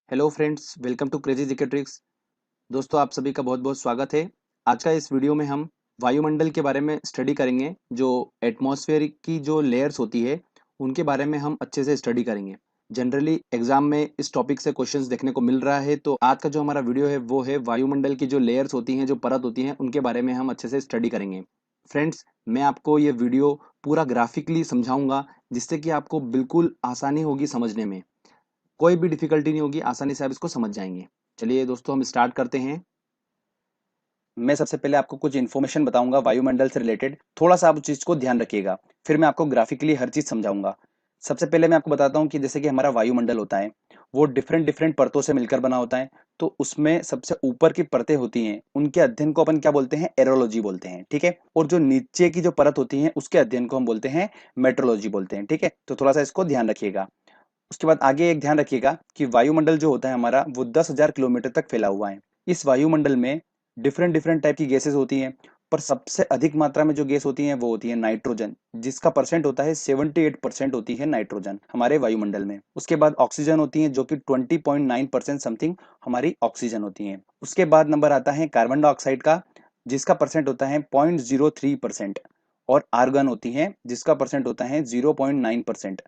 Hello friends, welcome to crazy GK tricks. दोस्तों, आप सभी का बहुत बहुत स्वागत है। आज का इस वीडियो में हम वायुमंडल के बारे में स्टडी करेंगे। जो एटमॉस्फेयर की जो लेयर्स होती है उनके बारे में हम अच्छे से स्टडी करेंगे। जनरली एग्जाम में इस टॉपिक से क्वेश्चंस देखने को मिल रहा है, तो आज का जो हमारा वीडियो है वो है वायुमंडल की जो लेयर्स होती हैं, जो परत होती हैं, उनके बारे में हम अच्छे से स्टडी करेंगे। फ्रेंड्स, मैं आपको ये वीडियो पूरा ग्राफिकली समझाऊंगा, जिससे कि आपको बिल्कुल आसानी होगी समझने में। कोई भी डिफिकल्टी नहीं होगी, आसानी से आप इसको समझ जाएंगे। चलिए दोस्तों, हम स्टार्ट करते हैं। मैं सबसे पहले आपको कुछ इन्फॉर्मेशन बताऊंगा वायुमंडल से रिलेटेड। थोड़ा सा आप उस चीज को ध्यान रखिएगा, फिर मैं आपको ग्राफिकली हर चीज समझाऊंगा। सबसे पहले मैं आपको बताता हूँ कि जैसे कि हमारा वायुमंडल होता है, वो डिफरेंट डिफरेंट परतों से मिलकर बना होता है। तो उसमें सबसे ऊपर की परतें होती हैं, उनके अध्ययन को अपन क्या बोलते हैं? एरोलॉजी बोलते हैं, ठीक है। और जो नीचे की जो परत होती है उसके अध्ययन को हम बोलते हैं मेट्रोलॉजी बोलते हैं, ठीक है। तो थोड़ा सा इसको ध्यान रखिएगा। उसके बाद आगे एक ध्यान रखिएगा कि वायुमंडल जो होता है हमारा, वो 10,000 किलोमीटर तक फैला हुआ है। इस वायुमंडल में डिफरेंट डिफरेंट टाइप की गैसेस होती हैं, पर सबसे अधिक मात्रा में जो गैस होती है वो होती है नाइट्रोजन, जिसका परसेंट होता है 78% होती है नाइट्रोजन हमारे वायुमंडल में। उसके बाद ऑक्सीजन होती है, जो कि 20.9% समथिंग हमारी ऑक्सीजन होती है। उसके बाद नंबर आता है कार्बन डाइऑक्साइड का, जिसका परसेंट होता है 0.03%। और आर्गन होती है, जिसका परसेंट होता है 0.9%।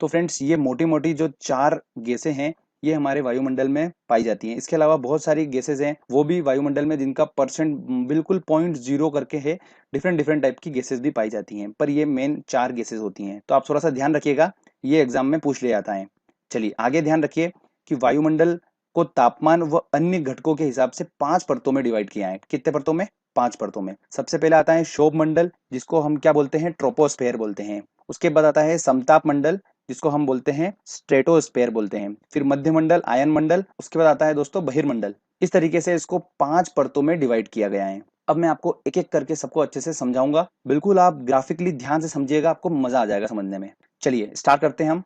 तो फ्रेंड्स, ये मोटी मोटी जो चार गैसें हैं, ये हमारे वायुमंडल में पाई जाती हैं। इसके अलावा बहुत सारी गैसेज हैं वो भी वायुमंडल में, जिनका परसेंट बिल्कुल 0.0 करके है। डिफरेंट डिफरेंट टाइप की गैसेज भी पाई जाती हैं, पर ये मेन चार गैसेज होती हैं। तो आप थोड़ा सा ध्यान रखिएगा, ये एग्जाम में पूछ लिया जाता है। चलिए आगे ध्यान रखिए कि वायुमंडल को तापमान व अन्य घटकों के हिसाब से 5 परतों में डिवाइड किया है। कितने परतों में? 5 परतों में। सबसे पहले आता है शोभ मंडल, जिसको हम क्या बोलते हैं? ट्रोपोस्फेयर बोलते हैं। उसके बाद आता है समताप मंडल, जिसको हम बोलते हैं स्ट्रेटोस्फेयर बोलते हैं। फिर मध्य मंडल, आयन मंडल, उसके बाद आता है दोस्तों बहिर्मंडल। इस तरीके से इसको 5 परतों में डिवाइड किया गया है। अब मैं आपको एक एक करके सबको अच्छे से समझाऊंगा। बिल्कुल आप ग्राफिकली ध्यान से समझिएगा, आपको मजा आ जाएगा समझने में। चलिए स्टार्ट करते हैं हम।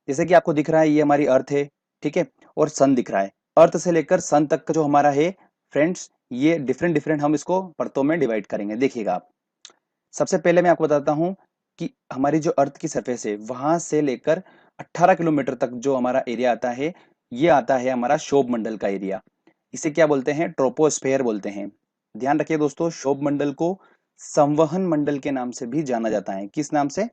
जैसे कि आपको दिख रहा है, ये हमारी अर्थ है, ठीक है। और सन दिख रहा है। अर्थ से लेकर सन तक का जो हमारा है फ्रेंड्स, ये डिफरेंट डिफरेंट हम इसको परतों में डिवाइड करेंगे। देखिएगा आप, सबसे पहले मैं आपको बताता हूँ कि हमारी जो अर्थ की सरफेस है, वहां से लेकर 18 किलोमीटर तक जो हमारा एरिया आता है, ये आता है हमारा शोभ मंडल का एरिया। इसे क्या बोलते हैं? ट्रोपोस्फेयर बोलते हैं। ध्यान रखिए दोस्तों, शोभ मंडल को संवहन मंडल के नाम से भी जाना जाता है। किस नाम से?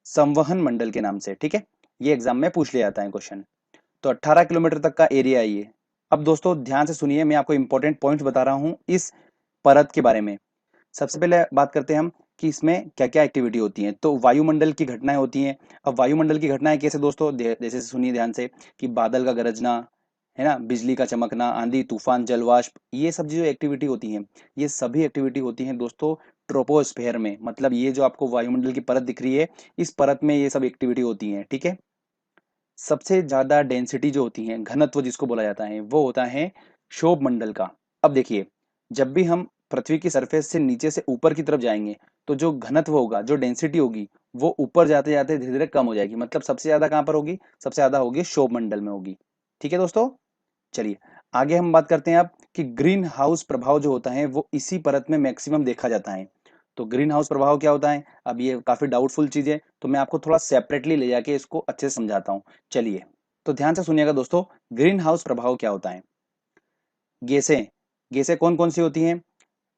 संवहन मंडल के नाम से, ठीक है। ये एग्जाम में पूछ लिया जाता है क्वेश्चन। तो 18 किलोमीटर तक का एरिया है ये। अब दोस्तों ध्यान से सुनिए, मैं आपको इंपॉर्टेंट पॉइंट्स बता रहा हूँ इस परत के बारे में। सबसे पहले बात करते हैं हम कि इसमें क्या क्या एक्टिविटी होती है। तो वायुमंडल की घटनाएं होती हैं। अब वायुमंडल की घटनाएं कैसे दोस्तों? जैसे सुनिए ध्यान से कि बादल का गरजना, है ना, बिजली का चमकना, आंधी तूफान, जलवाष्प, ये सब जो एक्टिविटी होती हैं, ये सभी एक्टिविटी होती हैं दोस्तों ट्रोपोस्फेयर में। मतलब ये जो आपको वायुमंडल की परत दिख रही है, इस परत में ये सब एक्टिविटी होती हैं, ठीक है। सबसे ज्यादा डेंसिटी जो होती है, घनत्व जिसको बोला जाता है, वो होता है क्षोभ मंडल का। अब देखिए, जब भी हम पृथ्वी की सरफेस से नीचे से ऊपर की तरफ जाएंगे, तो जो घनत्व होगा, जो डेंसिटी होगी, वो ऊपर जाते जाते धीरे धीरे कम हो जाएगी। मतलब सबसे ज्यादा कहां पर होगी? सबसे ज्यादा होगी क्षोभ मंडल में होगी, ठीक है दोस्तों। चलिए आगे हम बात करते हैं अब कि ग्रीन हाउस प्रभाव जो होता है, वो इसी परत में मैक्सिमम देखा जाता है। तो ग्रीन हाउस प्रभाव क्या होता है? अब ये काफी डाउटफुल चीज है, तो मैं आपको थोड़ा सेपरेटली ले जाके इसको अच्छे से समझाता हूँ। चलिए, तो ध्यान से सुनिएगा दोस्तों, ग्रीन हाउस प्रभाव क्या होता है। गैसें, गैसें कौन कौन सी होती हैं?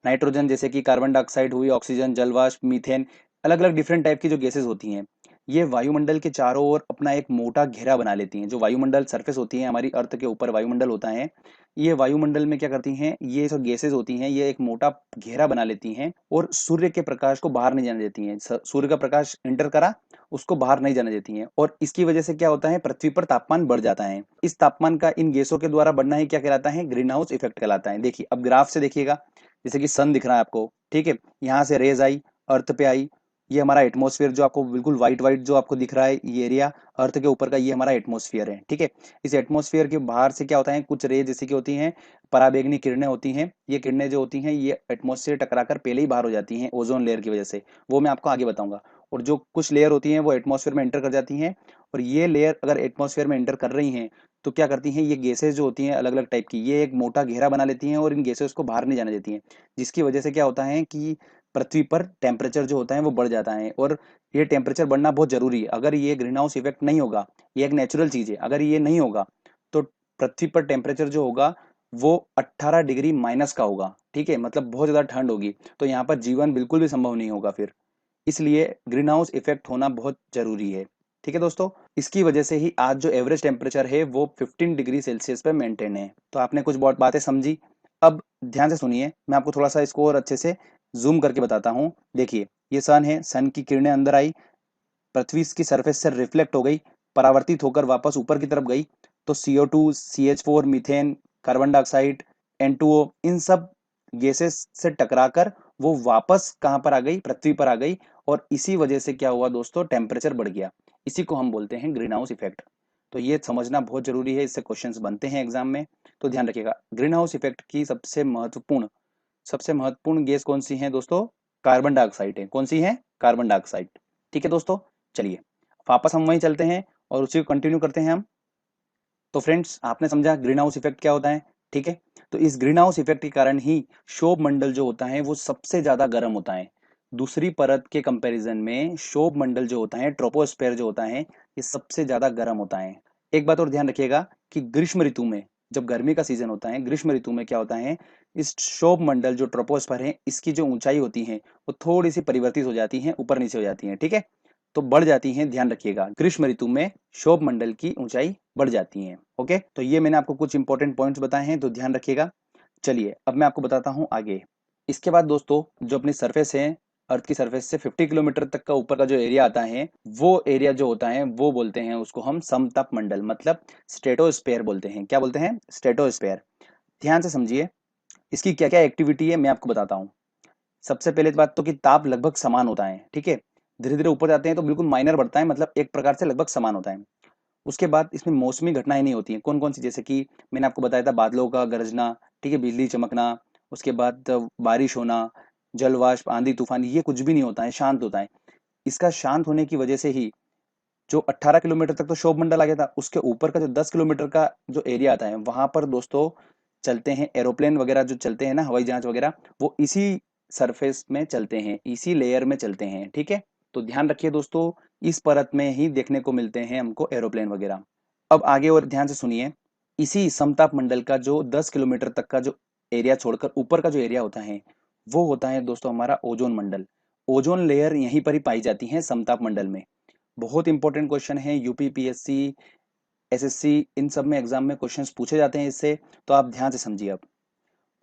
नाइट्रोजन, जैसे कि कार्बन डाइऑक्साइड हुई, ऑक्सीजन, जलवाष्प, मीथेन, अलग अलग डिफरेंट टाइप की जो गैसेस होती हैं, ये वायुमंडल के चारों ओर अपना एक मोटा घेरा बना लेती हैं। जो वायुमंडल सरफेस होती है हमारी, अर्थ के ऊपर वायुमंडल होता है, ये वायुमंडल में क्या करती हैं? ये जो गैसेस होती हैं, ये एक मोटा घेरा बना लेती हैं और सूर्य के प्रकाश को बाहर नहीं जाने देती हैं। सूर्य का प्रकाश इंटर करा, उसको बाहर नहीं जाने देती हैं। और इसकी वजह से क्या होता है? पृथ्वी पर तापमान बढ़ जाता है। इस तापमान का इन गैसों के द्वारा बढ़ना ही क्या कहलाता है? ग्रीन हाउस इफेक्ट कहलाता है। देखिए अब ग्राफ से देखिएगा, जैसे कि सन दिख रहा है आपको, ठीक है। यहाँ से रेज आई, अर्थ पे आई। ये हमारा एटमॉस्फेयर जो आपको बिल्कुल व्हाइट व्हाइट जो आपको दिख रहा है, ये एरिया अर्थ के ऊपर का, ये हमारा एटमॉस्फेयर है, ठीक है। इस एटमॉस्फेयर के बाहर से क्या होता है? कुछ रेज जैसे की होती हैं, पराबैंगनी किरणें होती हैं। ये किरणें जो होती हैं, ये एटमॉस्फेयर टकराकर पहले ही बाहर हो जाती हैं ओजोन लेयर की वजह से। वो मैं आपको आगे बताऊंगा। और जो कुछ लेयर होती हैं वो एटमॉस्फेयर में एंटर कर जाती हैं। और ये लेयर अगर एटमॉस्फेयर में एंटर कर रही हैं, तो क्या करती हैं? ये गैसेज जो होती हैं अलग अलग टाइप की, ये एक मोटा घेरा बना लेती हैं और इन गैसेज को बाहर नहीं जाने देती हैं। जिसकी वजह से क्या होता है कि पृथ्वी पर टेम्परेचर जो होता है वो बढ़ जाता है। और ये टेम्परेचर बढ़ना बहुत जरूरी है। अगर ये ग्रीन हाउस इफेक्ट नहीं होगा, ये एक नेचुरल चीज है, अगर ये नहीं होगा तो पृथ्वी पर टेम्परेचर जो होगा वो 18 डिग्री माइनस का होगा, ठीक है, मतलब बहुत ज्यादा ठंड होगी, तो यहाँ पर जीवन बिल्कुल भी संभव नहीं होगा फिर। इसलिए ग्रीन हाउस इफेक्ट होना बहुत जरूरी है। ठीक है दोस्तों, इसकी वजह से ही आज जो एवरेज टेम्परेचर है वो 15 डिग्री सेल्सियस पे मेंटेन है। तो आपने कुछ बहुत बातें समझी। अब ध्यान से सुनिए, मैं आपको थोड़ा सा इसको और अच्छे से जूम करके बताता हूँ। देखिए, ये सन है, सन की किरणें अंदर आई, पृथ्वी की सरफेस से रिफ्लेक्ट हो गई, परावर्तित होकर वापस ऊपर की तरफ गई, तो CO2, CH4, methane, carbon dioxide, N2O, इन सब गैसेस से टकराकर वो वापस कहां पर आ गई, पृथ्वी पर आ गई। और इसी वजह से क्या हुआ दोस्तों, टेम्परेचर बढ़ गया। इसी को हम बोलते हैं ग्रीन हाउस इफेक्ट। तो ये समझना बहुत जरूरी है, इससे क्वेश्चंस बनते हैं एग्जाम में, तो ध्यान रखिएगा। ग्रीन हाउस इफेक्ट की सबसे महत्वपूर्ण गैस कौन सी है दोस्तों, कार्बन डाइऑक्साइड है। कौन सी है, कार्बन डाइऑक्साइड। ठीक है दोस्तों, चलिए वापस हम वहीं चलते हैं और उसी को कंटिन्यू करते हैं हम। तो फ्रेंड्स, आपने समझा ग्रीन हाउस इफेक्ट क्या होता है, ठीक है। तो इस ग्रीन हाउस इफेक्ट के कारण ही क्षोभ मंडल जो होता है वो सबसे ज्यादा गर्म होता है। दूसरी परत के कंपैरिजन में क्षोभ मंडल जो होता है, ट्रोपोस्फेयर जो होता है, ये सबसे ज्यादा गर्म होता है। एक बात और ध्यान रखिएगा कि ग्रीष्म ऋतु में, जब गर्मी का सीजन होता है, ग्रीष्म ऋतु में क्या होता है, इस क्षोभ मंडल जो ट्रोपोस्फेयर है, इसकी जो ऊंचाई होती है वो थोड़ी सी परिवर्तित हो जाती है, ऊपर नीचे हो जाती है, ठीक है। तो बढ़ जाती हैं, ध्यान रखिएगा, ग्रीष्म ऋतु में क्षोभ मंडल की ऊंचाई बढ़ जाती है। ओके, तो ये मैंने आपको कुछ इंपॉर्टेंट पॉइंट्स बताए हैं, तो ध्यान रखिएगा। चलिए अब मैं आपको बताता हूं आगे। इसके बाद दोस्तों, जो अपनी सरफेस है, अर्थ की सरफेस से 50 किलोमीटर तक का ऊपर का जो एरिया आता है, वो एरिया जो होता है वो बोलते हैं उसको हम समताप मंडल, मतलब स्ट्रेटोस्फेयर बोलते हैं। क्या बोलते हैं, स्ट्रेटोस्फेयर। ध्यान से समझिए, इसकी क्या क्या एक्टिविटी है मैं आपको बताता हूँ। सबसे पहले बात तो कि ताप लगभग समान होता है, ठीक है। धीरे धीरे ऊपर जाते हैं तो बिल्कुल माइनर बढ़ता है, मतलब एक प्रकार से लगभग समान होता है। उसके बाद इसमें मौसमी घटनाएं नहीं होती हैं। कौन कौन सी, जैसे कि मैंने आपको बताया था, बादलों का गरजना, ठीक है, बिजली चमकना, उसके बाद बारिश होना, जल वाष्प, आंधी तूफान, ये कुछ भी नहीं होता है, शांत होता है। इसका शांत होने की वजह से ही जो 18 किलोमीटर तक तो क्षोभ मंडल आ गया था, उसके ऊपर का जो 10 किलोमीटर का जो एरिया आता है, वहां पर दोस्तों चलते हैं एरोप्लेन वगैरह, जो चलते हैं ना, हवाई जहाज वगैरह, वो इसी सरफेस में चलते हैं, इसी लेयर में चलते हैं, ठीक है। तो ध्यान रखिए दोस्तों, इस परत में ही देखने को मिलते हैं हमको एरोप्लेन वगैरह। अब आगे और ध्यान से सुनिए, इसी समताप मंडल का जो 10 किलोमीटर तक का जो एरिया छोड़कर ऊपर का जो एरिया होता है, वो होता है दोस्तों हमारा ओजोन मंडल। ओजोन लेयर यहीं पर ही पाई जाती है समताप मंडल में। बहुत इंपॉर्टेंट क्वेश्चन है, यूपी, PSC, SSC, इन सब में एग्जाम में क्वेश्चंस पूछे जाते हैं इससे, तो आप ध्यान से समझिए। अब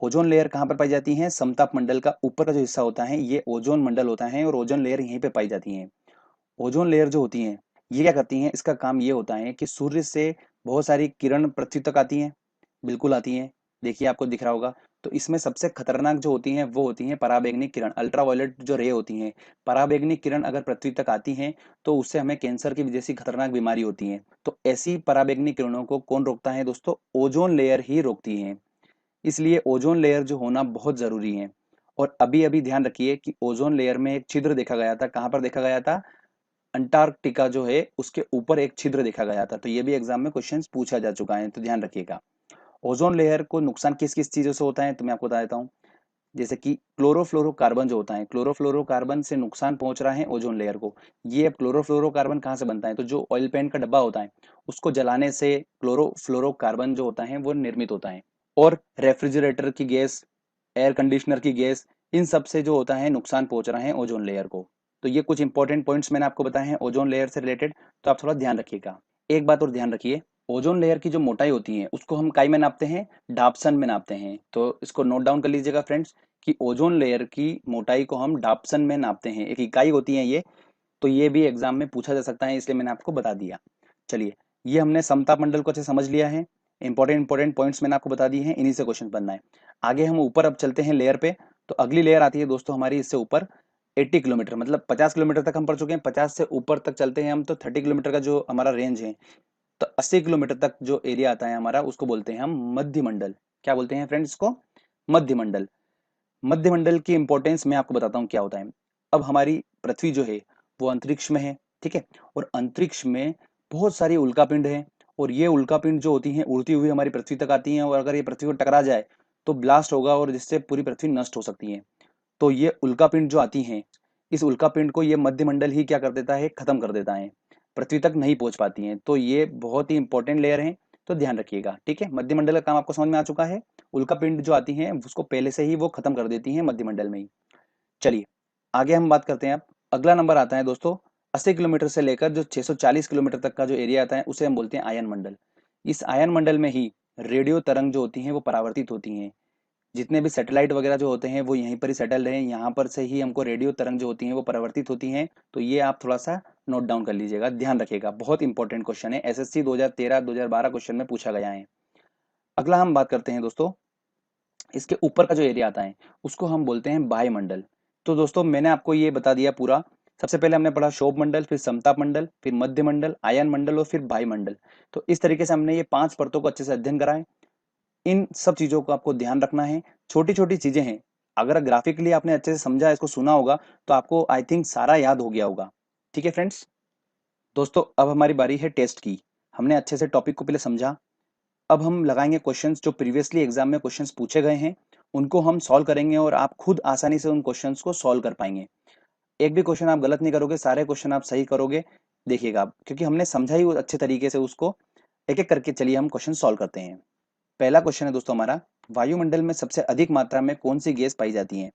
ओजोन लेयर कहाँ पर पाई जाती है, समताप मंडल का ऊपर का जो हिस्सा होता है ये ओजोन मंडल होता है, और ओजोन लेयर यहीं पे पाई जाती है। ओजोन लेयर जो होती है, ये क्या करती हैं, इसका काम ये होता है कि सूर्य से बहुत सारी किरण पृथ्वी तक आती हैं, बिल्कुल आती हैं, देखिए आपको दिख रहा होगा। तो इसमें सबसे खतरनाक जो होती हैं वो होती हैं पराबैंगनी किरण, अल्ट्रावायलेट जो रे होती हैं। पराबैंगनी किरण अगर पृथ्वी तक आती हैं तो उससे हमें कैंसर की जैसी खतरनाक बीमारी होती है। तो ऐसी पराबैंगनी किरणों को कौन रोकता है दोस्तों, ओजोन लेयर ही रोकती है। इसलिए ओजोन लेयर जो होना बहुत जरूरी है। और अभी अभी ध्यान रखिए कि ओजोन लेयर में एक छिद्र देखा गया था, कहां पर देखा गया था, अंटार्कटिका जो है उसके ऊपर एक छिद्र देखा गया था। तो ये भी एग्जाम में क्वेश्चन पूछा जा चुका है, तो ध्यान रखिएगा। ओजोन लेयर को नुकसान किस किस चीजों से होता है, तो मैं आपको बता देता हूँ। जैसे कि क्लोरोफ्लोरोकार्बन जो होता है, क्लोरोफ्लोरोकार्बन से नुकसान पहुंच रहा है ओजोन लेयर को। ये अब क्लोरोफ्लोरोकार्बन कहाँ से बनता है, तो जो ऑयल पेंट का डब्बा होता है उसको जलाने से क्लोरोफ्लोरोकार्बन जो होता है वो निर्मित होता है। और रेफ्रिजरेटर की गैस, एयर कंडीशनर की गैस, इन सब से जो होता है नुकसान पहुंच रहा है ओजोन लेयर को। तो ये कुछ इंपॉर्टेंट पॉइंट्स मैंने आपको बताए हैं ओजोन लेयर से रिलेटेड, तो आप थोड़ा ध्यान रखिएगा। एक बात और ध्यान रखिए, ओजोन लेयर की जो मोटाई होती है उसको हम काई में नापते हैं, डाप्सन में नापते हैं। तो इसको नोट डाउन कर लीजिएगा फ्रेंड्स, कि ओजोन लेयर की मोटाई को हम डाप्सन में नापते हैं, एक इकाई होती है ये। तो ये भी एग्जाम में पूछा जा सकता है, इसलिए मैंने आपको बता दिया। चलिए, ये हमने समताप मंडल को अच्छे समझ लिया है, इंपॉर्टेंट पॉइंट्स मैंने आपको बता दिए हैं, इन्हीं से क्वेश्चन बनना है। आगे हम ऊपर अब चलते हैं लेयर पे। तो अगली लेयर आती है दोस्तों हमारी इससे ऊपर, 80 किलोमीटर, मतलब 50 किलोमीटर तक हम पढ़ चुके हैं, 50 से ऊपर तक चलते हैं हम, तो 30 किलोमीटर का जो हमारा रेंज है, तो 80 किलोमीटर तक जो एरिया आता है हमारा, उसको बोलते हैं हम मध्य मंडल। क्या बोलते हैं फ्रेंड्स इसको, मध्य मंडल। मध्य मंडल की इंपॉर्टेंस मैं आपको बताता हूँ क्या होता है। अब हमारी पृथ्वी जो है वो अंतरिक्ष में है, ठीक है, और अंतरिक्ष में बहुत सारी उल्कापिंड है। और ये उल्कापिंड जो होती हैं उड़ती हुई हमारी पृथ्वी तक आती हैं, और अगर ये पृथ्वी को टकरा जाए तो ब्लास्ट होगा और जिससे पूरी पृथ्वी नष्ट हो सकती है। तो ये उल्कापिंड जो आती हैं, इस उल्कापिंड को ये मध्य मंडल ही क्या कर देता है, खत्म कर देता है, पृथ्वी तक नहीं पहुंच पाती हैं। तो ये बहुत ही इंपॉर्टेंट लेयर है, तो ध्यान रखिएगा, ठीक है। मध्यमंडल का काम आपको समझ में आ चुका है। उल्का पिंड जो आती हैं उसको पहले से ही वो खत्म कर देती हैं मध्यमंडल में ही। चलिए आगे हम बात करते हैं। अब अगला नंबर आता है दोस्तों 80 किलोमीटर से लेकर जो 640 किलोमीटर तक का जो एरिया आता है उसे हम बोलते हैं आयन मंडल। इस आयन मंडल में ही रेडियो तरंग जो होती हैं वो परावर्तित होती हैं। जितने भी सैटेलाइट वगैरह जो होते हैं वो यहीं पर ही सेटल रहे हैं, यहाँ पर से ही हमको रेडियो तरंग जो होती हैं वो परावर्तित होती हैं। तो ये आप थोड़ा सा नोट डाउन कर लीजिएगा, ध्यान रखिएगा, बहुत इंपॉर्टेंट क्वेश्चन है, एसएससी 2013 2012 क्वेश्चन में पूछा गया है। अगला हम बात करते हैं दोस्तों, इसके ऊपर का जो एरिया आता है उसको हम बोलते हैं वायुमंडल। तो दोस्तों मैंने आपको ये बता दिया पूरा। सबसे पहले हमने पढ़ा शोभ मंडल, फिर समताप मंडल, फिर मध्य मंडल, आयन मंडल और फिर वायुमंडल। तो इस तरीके से हमने ये 5 परतों को अच्छे से अध्ययन करा है। इन सब चीजों को आपको ध्यान रखना है। छोटी छोटी चीजें हैं, अगर ग्राफिकली आपने अच्छे से समझा, इसको सुना होगा तो आपको आई थिंक सारा याद हो गया होगा। ठीक है फ्रेंड्स, दोस्तों अब हमारी बारी है टेस्ट की। हमने अच्छे से टॉपिक को पहले समझा, अब हम लगाएंगे क्वेश्चंस जो प्रीवियसली एग्जाम में क्वेश्चंस पूछे गए हैं, उनको हम सॉल्व करेंगे और आप खुद आसानी से उन क्वेश्चंस को सॉल्व कर पाएंगे। एक भी क्वेश्चन आप गलत नहीं करोगे, सारे क्वेश्चन आप सही करोगे। देखिएगा आप, क्योंकि हमने समझा ही अच्छे तरीके से उसको। एक एक करके चलिए हम क्वेश्चन सॉल्व करते हैं। पहला क्वेश्चन है दोस्तों हमारा, वायुमंडल में सबसे अधिक मात्रा में कौन सी गैस पाई जाती है?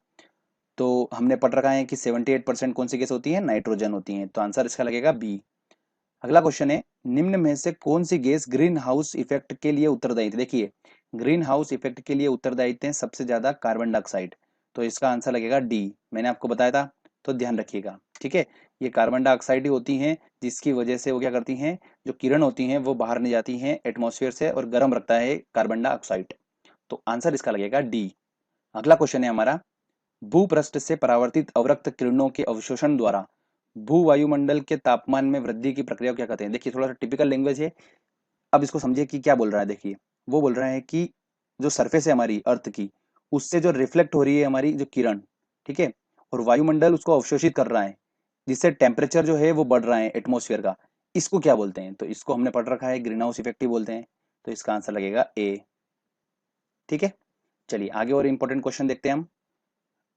तो हमने पढ़ रखा है कि 78% कौन सी गैस होती है? नाइट्रोजन होती है, तो आंसर इसका लगेगा बी। अगला क्वेश्चन है, निम्न में से कौन सी गैस ग्रीन हाउस इफेक्ट के लिए उत्तरदायी थी? देखिए ग्रीन हाउस इफेक्ट के लिए उत्तरदायी थे सबसे ज्यादा कार्बन डाइऑक्साइड, तो इसका आंसर लगेगा डी। मैंने आपको बताया था, तो ध्यान रखिएगा, ठीक है। ये कार्बन डाइऑक्साइड ही होती हैं जिसकी वजह से वो क्या करती हैं, जो किरण होती हैं वो बाहर नहीं जाती हैं एटमॉस्फेयर से और गर्म रखता है कार्बन डाइऑक्साइड। तो आंसर इसका लगेगा डी। अगला क्वेश्चन है हमारा, भूपृष्ठ से परावर्तित अवरक्त किरणों के अवशोषण द्वारा भू वायुमंडल के तापमान में वृद्धि की प्रक्रिया को क्या कहते हैं? देखिए थोड़ा सा टिपिकल लैंग्वेज है, अब इसको समझिए कि क्या बोल रहा है। देखिए वो बोल रहा है कि जो सरफेस है हमारी अर्थ की, उससे जो रिफ्लेक्ट हो रही है हमारी जो किरण, ठीक है, और वायुमंडल उसको अवशोषित कर रहा है, जिससे टेम्परेचर जो है वो बढ़ रहा है एटमॉस्फेयर का, इसको क्या बोलते हैं? तो इसको हमने पढ़ रखा है ग्रीन हाउस इफेक्ट ही बोलते हैं, तो इसका आंसर लगेगा ए। ठीक है, चलिए आगे और इंपॉर्टेंट क्वेश्चन देखते हैं हम।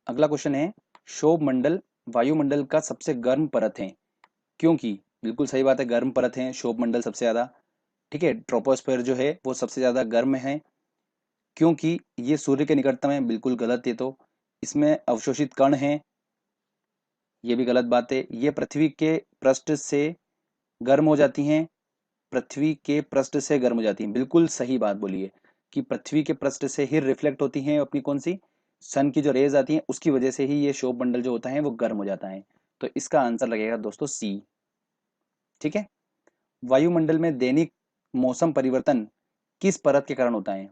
अगला क्वेश्चन है, क्षोभ मंडल वायुमंडल का सबसे गर्म परत है क्योंकि? बिल्कुल सही बात है, गर्म परत है क्षोभ मंडल सबसे ज्यादा, ठीक है। ट्रोपोस्फेयर जो है वो सबसे ज्यादा गर्म है क्योंकि ये सूर्य के निकटतम है, बिल्कुल गलत। ये तो इसमें अवशोषित कण है, ये भी गलत बात है। ये पृथ्वी के पृष्ठ से गर्म हो जाती हैं, पृथ्वी के पृष्ठ से गर्म हो जाती हैं, बिल्कुल सही बात बोली है कि पृथ्वी के पृष्ठ से ही रिफ्लेक्ट होती हैं अपनी कौन सी, सन की जो रेज आती हैं उसकी वजह से ही ये क्षोभ मंडल जो होता है वो गर्म हो जाता है। तो इसका आंसर लगेगा दोस्तों सी। ठीक है, वायुमंडल में दैनिक मौसम परिवर्तन किस परत के कारण होता है?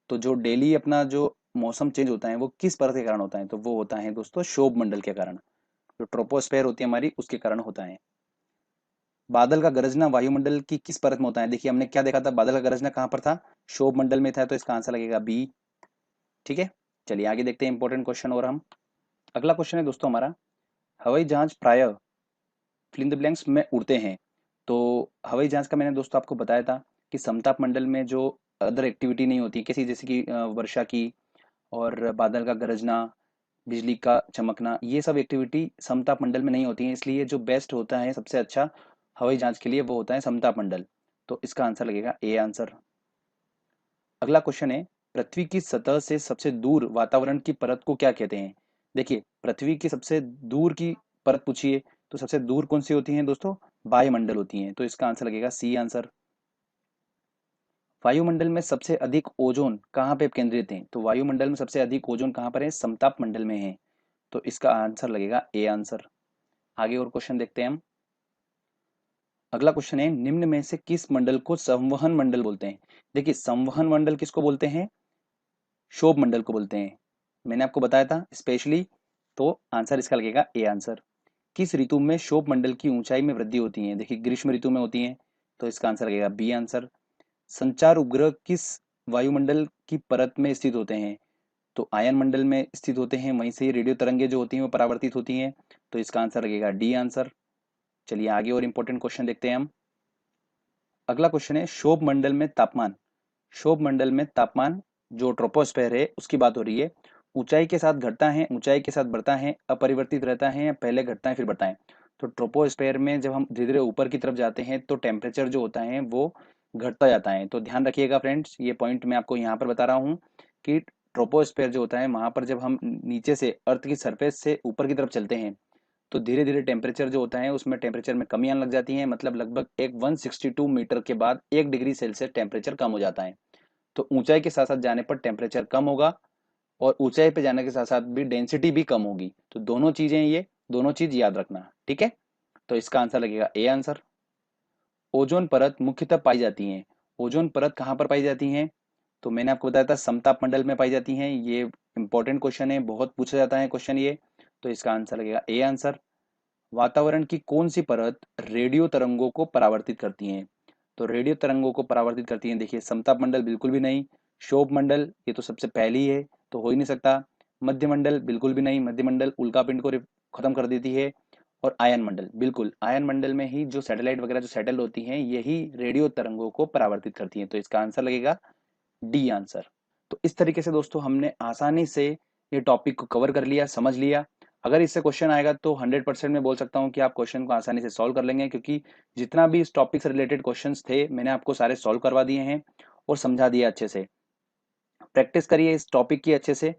तो जो डेली अपना जो मौसम चेंज होता है वो किस परत के कारण होता है? तो वो होता है दोस्तों क्षोभ मंडल के कारण, जो ट्रोपोस्फेयर होती है हमारी उसके कारण होता है। बादल का गरजना वायुमंडल की किस परत में होता है? देखिए हमने क्या देखा था, बादल का गरजना कहाँ पर था? क्षोभ मंडल में था, तो इसका आंसर लगेगा बी। ठीक है, चलिए आगे देखते हैं इंपॉर्टेंट क्वेश्चन और हम। अगला क्वेश्चन है दोस्तों हमारा, हवाई जहाज प्राय फिल इन द ब्लैंक्स में उड़ते हैं। तो हवाई जहाज का मैंने दोस्तों आपको बताया था कि समताप मंडल में जो अदर एक्टिविटी नहीं होती किसी, जैसे कि वर्षा की और बादल का गरजना, बिजली का चमकना, ये सब एक्टिविटी समताप मंडल में नहीं होती है, इसलिए जो बेस्ट होता है सबसे अच्छा हवाई जहाज के लिए वो होता है समताप मंडल। तो इसका आंसर लगेगा ए आंसर। अगला क्वेश्चन है, पृथ्वी की सतह से सबसे दूर वातावरण की परत को क्या कहते हैं? देखिए पृथ्वी की सबसे दूर की परत पूछिए तो सबसे दूर कौन सी होती है दोस्तों? वायुमंडल होती है, तो इसका आंसर लगेगा सी आंसर। वायुमंडल में सबसे अधिक ओजोन कहाँ पे केंद्रित है? तो वायुमंडल में सबसे अधिक ओजोन कहाँ पर है? समताप मंडल में है, तो इसका आंसर लगेगा ए आंसर। आगे और क्वेश्चन देखते हैं हम। अगला क्वेश्चन है, निम्न में से किस मंडल को संवहन मंडल बोलते हैं? देखिए संवहन मंडल किसको बोलते हैं? क्षोभ मंडल को बोलते हैं, मैंने आपको बताया था स्पेशली, तो आंसर इसका लगेगा ए आंसर। किस ऋतु में क्षोभ मंडल की ऊंचाई में वृद्धि होती है? देखिए ग्रीष्म ऋतु में होती है, तो इसका आंसर लगेगा बी आंसर। संचार उपग्रह किस वायुमंडल की परत में स्थित होते हैं? तो आयन मंडल में स्थित होते हैं, वहीं से रेडियो तरंगे जो होती हैं वो परावर्तित होती हैं, तो इसका आंसर लगेगा डी आंसर। चलिए आगे और इंपॉर्टेंट क्वेश्चन देखते हैं हम। अगला क्वेश्चन है, क्षोभ मंडल में तापमान, क्षोभ मंडल में तापमान जो ट्रोपोस्फेयर है उसकी बात हो रही है, ऊंचाई के साथ घटता है, ऊंचाई के साथ बढ़ता है, अपरिवर्तित रहता है, या पहले घटता है फिर बढ़ता है? तो ट्रोपोस्फेयर में जब हम धीरे धीरे ऊपर की तरफ जाते हैं तो टेम्परेचर जो होता है वो घटता जाता है। तो ध्यान रखिएगा फ्रेंड्स, ये पॉइंट मैं आपको यहाँ पर बता रहा हूँ कि ट्रोपोस्फेयर जो होता है वहां पर जब हम नीचे से अर्थ की सरफेस से ऊपर की तरफ चलते हैं तो धीरे धीरे टेम्परेचर जो होता है उसमें टेम्परेचर में कमी आने लग जाती है। मतलब लगभग एक 162 मीटर के बाद 1 डिग्री सेल्सियस टेम्परेचर कम हो जाता है। तो ऊंचाई के साथ साथ जाने पर टेम्परेचर कम होगा और ऊंचाई पे जाने के साथ साथ भी डेंसिटी भी कम होगी। तो दोनों चीजें, ये दोनों चीज याद रखना, ठीक है। तो इसका आंसर लगेगा ए आंसर। ओजोन परत मुख्यतः पाई जाती है। ओजोन परत कहाँ पर पाई जाती है? तो मैंने आपको बताया था समताप मंडल में पाई जाती हैं। ये इंपॉर्टेंट क्वेश्चन है, बहुत पूछा जाता है क्वेश्चन ये। तो इसका आंसर लगेगा ए आंसर। वातावरण की कौन सी परत रेडियो तरंगों को परावर्तित करती है? तो रेडियो तरंगों को परावर्तित करती है, देखिए समताप मंडल बिल्कुल भी नहीं। शोभ मंडल ये तो सबसे पहली है, तो हो ही नहीं सकता। मध्य मंडल बिल्कुल भी नहीं, मध्य मंडल उल्का पिंड को खत्म कर देती है। और आयन मंडल, बिल्कुल आयन मंडल में ही जो सैटेलाइट वगैरह जो सेटल होती हैं यही रेडियो तरंगों को परावर्तित करती हैं। तो इसका आंसर लगेगा डी आंसर। तो इस तरीके से दोस्तों हमने आसानी से ये टॉपिक को कवर कर लिया, समझ लिया। अगर इससे क्वेश्चन आएगा तो 100% मैं बोल सकता हूँ कि आप क्वेश्चन को आसानी से सॉल्व कर लेंगे, क्योंकि जितना भी इस टॉपिक से रिलेटेड क्वेश्चंस थे मैंने आपको सारे सॉल्व करवा दिए हैं और समझा दिया अच्छे से। प्रैक्टिस करिए इस टॉपिक की अच्छे से।